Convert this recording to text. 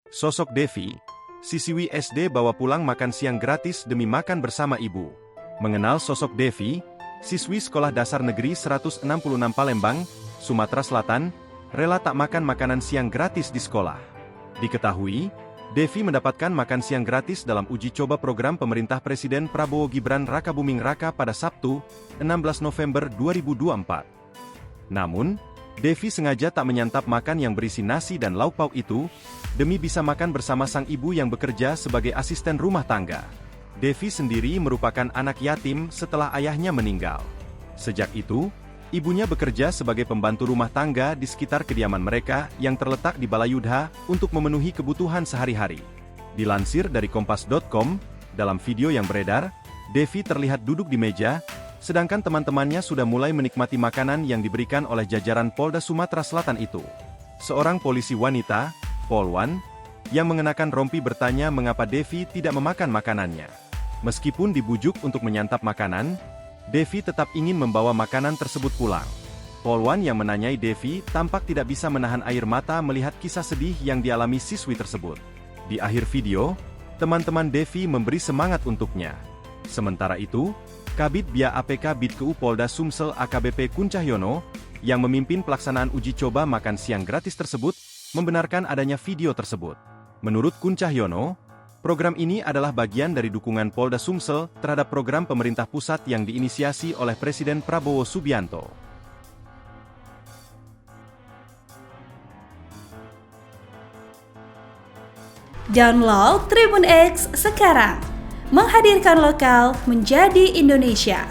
Sosok Devi, siswi SD bawa pulang makan siang gratis demi makan bersama ibu. Mengenal sosok Devi, siswi Sekolah Dasar Negeri 166 Palembang, Sumatera Selatan, rela tak makan makanan siang gratis di sekolah. Diketahui, Devi mendapatkan makan siang gratis dalam uji coba program pemerintah Presiden Prabowo Gibran Rakabuming Raka pada Sabtu, 16 November 2024. Namun, Devi sengaja tak menyantap makan yang berisi nasi dan lauk pauk itu, demi bisa makan bersama sang ibu yang bekerja sebagai asisten rumah tangga. Devi sendiri merupakan anak yatim setelah ayahnya meninggal. Sejak itu, ibunya bekerja sebagai pembantu rumah tangga di sekitar kediaman mereka yang terletak di Balayudha untuk memenuhi kebutuhan sehari-hari. Dilansir dari Kompas.com, dalam video yang beredar, Devi terlihat duduk di meja, sedangkan teman-temannya sudah mulai menikmati makanan yang diberikan oleh jajaran Polda Sumatera Selatan itu. Seorang polisi wanita, Polwan, yang mengenakan rompi bertanya mengapa Devi tidak memakan makanannya. Meskipun dibujuk untuk menyantap makanan, Devi tetap ingin membawa makanan tersebut pulang. Polwan yang menanyai Devi tampak tidak bisa menahan air mata melihat kisah sedih yang dialami siswi tersebut. Di akhir video, teman-teman Devi memberi semangat untuknya. Sementara itu, Kabid Bia APK Bidkeu Polda Sumsel AKBP Kuncahyono, yang memimpin pelaksanaan uji coba makan siang gratis tersebut, membenarkan adanya video tersebut. Menurut Kuncahyono, program ini adalah bagian dari dukungan Polda Sumsel terhadap program pemerintah pusat yang diinisiasi oleh Presiden Prabowo Subianto. Download Tribun X sekarang, menghadirkan lokal menjadi Indonesia.